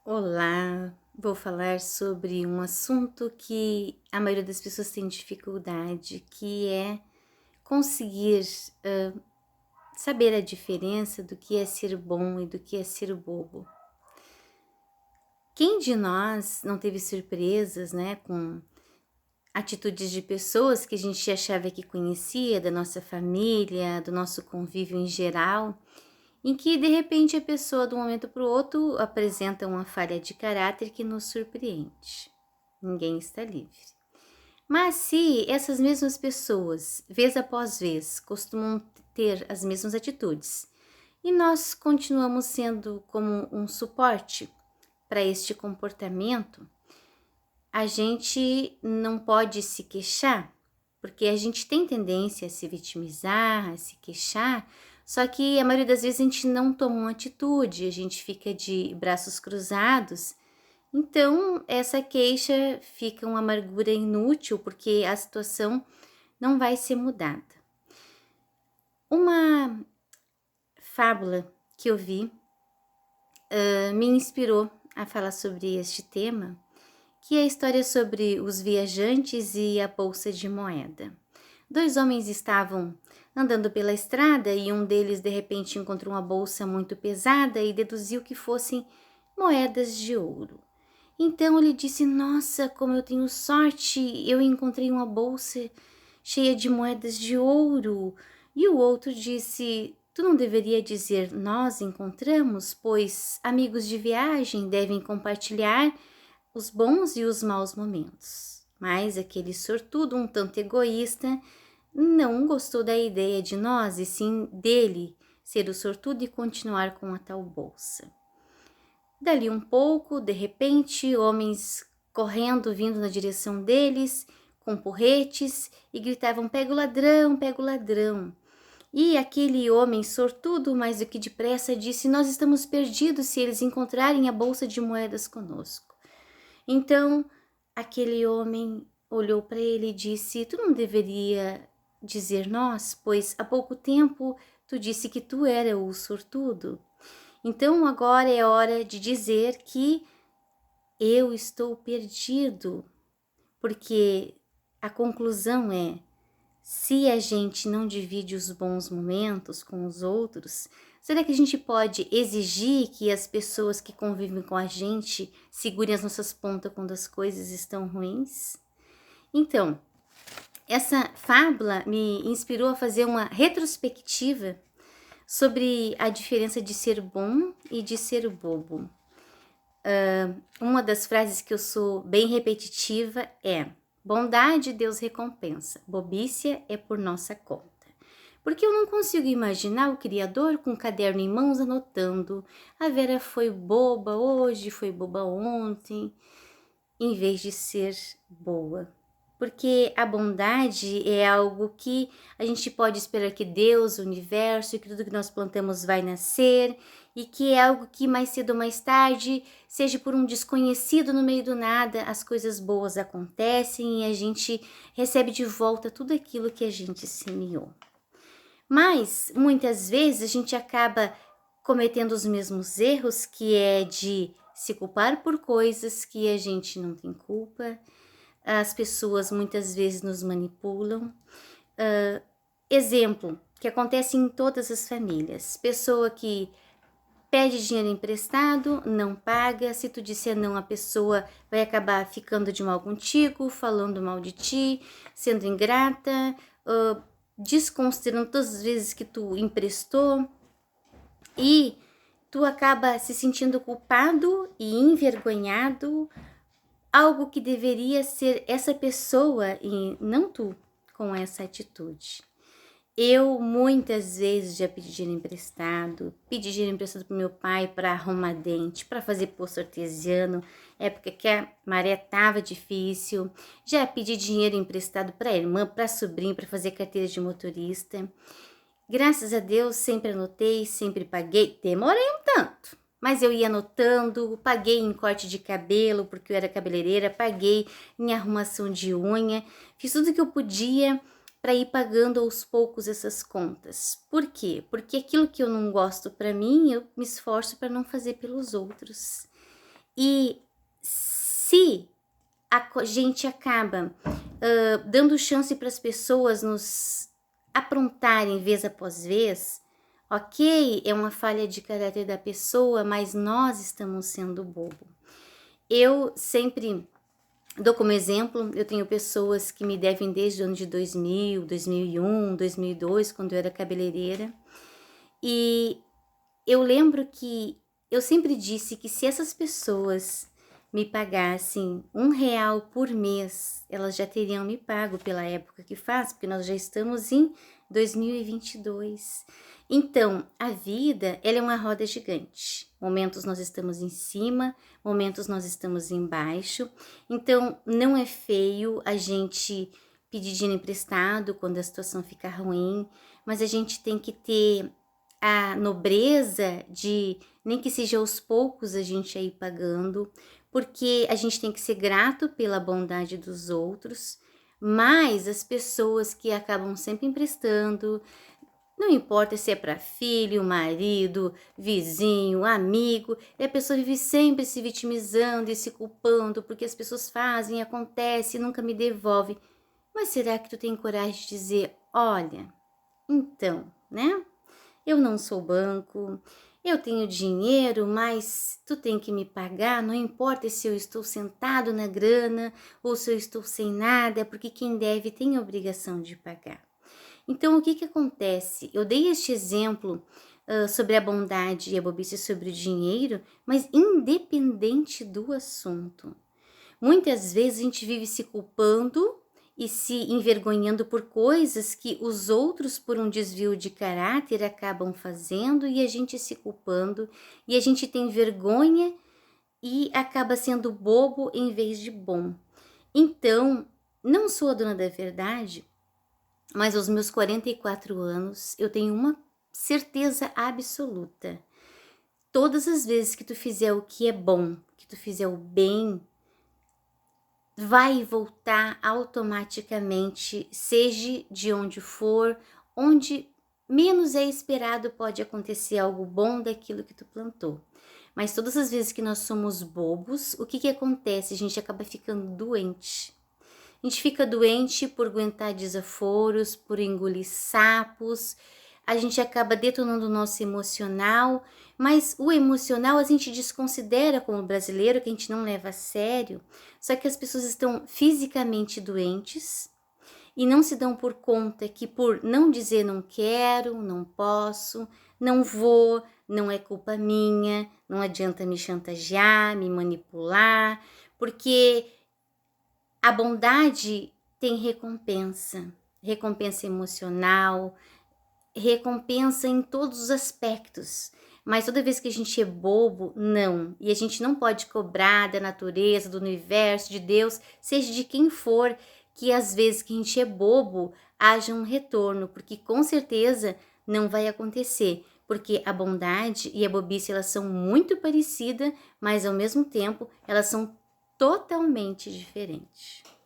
Olá, vou falar sobre um assunto que a maioria das pessoas tem dificuldade, que é conseguir saber a diferença do que é ser bom e do que é ser bobo. Quem de nós não teve surpresas, né, com atitudes de pessoas que a gente achava que conhecia, da nossa família, do nosso convívio em geral, em que de repente a pessoa de um momento para o outro apresenta uma falha de caráter que nos surpreende. Ninguém está livre. Mas se essas mesmas pessoas, vez após vez, costumam ter as mesmas atitudes e nós continuamos sendo como um suporte para este comportamento, a gente não pode se queixar, porque a gente tem tendência a se vitimizar, a se queixar, só que a maioria das vezes a gente não toma uma atitude, a gente fica de braços cruzados. Então, essa queixa fica uma amargura inútil, porque a situação não vai ser mudada. Uma fábula que eu vi me inspirou a falar sobre este tema, que é a história sobre os viajantes e a bolsa de moeda. Dois homens estavam andando pela estrada e um deles de repente encontrou uma bolsa muito pesada e deduziu que fossem moedas de ouro. Então ele disse: Nossa, como eu tenho sorte, eu encontrei uma bolsa cheia de moedas de ouro. E o outro disse: Tu não deveria dizer nós encontramos, pois amigos de viagem devem compartilhar os bons e os maus momentos. Mas aquele sortudo, um tanto egoísta, não gostou da ideia de nós, e sim dele ser o sortudo e continuar com a tal bolsa. Dali um pouco, de repente, homens correndo, vindo na direção deles, com porretes, e gritavam: Pega o ladrão, pega o ladrão. E aquele homem sortudo, mais do que depressa, disse: Nós estamos perdidos se eles encontrarem a bolsa de moedas conosco. Então, aquele homem olhou para ele e disse: Tu não deveria dizer nós, pois há pouco tempo tu disse que tu era o sortudo. Então agora é hora de dizer que eu estou perdido, porque a conclusão é: se a gente não divide os bons momentos com os outros, será que a gente pode exigir que as pessoas que convivem com a gente segurem as nossas pontas quando as coisas estão ruins? Então, essa fábula me inspirou a fazer uma retrospectiva sobre a diferença de ser bom e de ser bobo. Uma das frases que eu sou bem repetitiva é: bondade Deus recompensa, bobícia é por nossa conta. Porque eu não consigo imaginar o Criador com um caderno em mãos anotando: a Vera foi boba hoje, foi boba ontem, em vez de ser boa. Porque a bondade é algo que a gente pode esperar que Deus, o universo, que tudo que nós plantamos vai nascer, e que é algo que mais cedo ou mais tarde, seja por um desconhecido no meio do nada, as coisas boas acontecem e a gente recebe de volta tudo aquilo que a gente semeou. Mas, muitas vezes, a gente acaba cometendo os mesmos erros, que é de se culpar por coisas que a gente não tem culpa. As pessoas muitas vezes nos manipulam. Exemplo, que acontece em todas as famílias. Pessoa que pede dinheiro emprestado, não paga. Se tu disser não, a pessoa vai acabar ficando de mal contigo, falando mal de ti, sendo ingrata, desconsiderando todas as vezes que tu emprestou, e tu acaba se sentindo culpado e envergonhado, algo que deveria ser essa pessoa e não tu com essa atitude. Eu muitas vezes já pedi dinheiro emprestado pro meu pai para arrumar dente, para fazer poço artesiano, época que a maré tava difícil. Já pedi dinheiro emprestado para irmã, para sobrinho, para fazer carteira de motorista. Graças a Deus sempre anotei, sempre paguei. Demorei um tanto, mas eu ia anotando, paguei em corte de cabelo, porque eu era cabeleireira, paguei em arrumação de unha, fiz tudo que eu podia para ir pagando aos poucos essas contas. Por quê? Porque aquilo que eu não gosto para mim, eu me esforço para não fazer pelos outros. E se a gente acaba dando chance para as pessoas nos aprontarem vez após vez, ok, é uma falha de caráter da pessoa, mas nós estamos sendo bobo. Eu sempre dou como exemplo, eu tenho pessoas que me devem desde o ano de 2000, 2001, 2002, quando eu era cabeleireira. E eu lembro que eu sempre disse que se essas pessoas me pagassem R$ 1 por mês, elas já teriam me pago pela época que faz, porque nós já estamos em 2022. Então, a vida, ela é uma roda gigante. Momentos nós estamos em cima, momentos nós estamos embaixo. Então, não é feio a gente pedir dinheiro emprestado quando a situação fica ruim, mas a gente tem que ter a nobreza de, nem que seja aos poucos, a gente ir pagando, porque a gente tem que ser grato pela bondade dos outros, mas as pessoas que acabam sempre emprestando, não importa se é para filho, marido, vizinho, amigo, e a pessoa vive sempre se vitimizando e se culpando porque as pessoas fazem, acontece e nunca me devolve. Mas será que tu tem coragem de dizer, olha, então, né? Eu não sou banco, eu tenho dinheiro, mas tu tem que me pagar, não importa se eu estou sentado na grana ou se eu estou sem nada, porque quem deve tem a obrigação de pagar. Então, o que acontece? Eu dei este exemplo sobre a bondade e a bobice sobre o dinheiro, mas independente do assunto. Muitas vezes a gente vive se culpando e se envergonhando por coisas que os outros, por um desvio de caráter, acabam fazendo e a gente se culpando e a gente tem vergonha e acaba sendo bobo em vez de bom. Então, não sou a dona da verdade, mas aos meus 44 anos eu tenho uma certeza absoluta. Todas as vezes que tu fizer o que é bom, que tu fizer o bem, vai voltar automaticamente, seja de onde for, onde menos é esperado pode acontecer algo bom daquilo que tu plantou. Mas todas as vezes que nós somos bobos, o que acontece? A gente acaba ficando doente. A gente fica doente por aguentar desaforos, por engolir sapos, a gente acaba detonando o nosso emocional, mas o emocional a gente desconsidera como brasileiro, que a gente não leva a sério, só que as pessoas estão fisicamente doentes e não se dão por conta que por não dizer não quero, não posso, não vou, não é culpa minha, não adianta me chantagear, me manipular, porque a bondade tem recompensa, recompensa emocional, recompensa em todos os aspectos. Mas toda vez que a gente é bobo, não. E a gente não pode cobrar da natureza, do universo, de Deus, seja de quem for, que às vezes que a gente é bobo, haja um retorno, porque com certeza não vai acontecer. Porque a bondade e a bobice, elas são muito parecidas, mas ao mesmo tempo, elas são totalmente diferentes.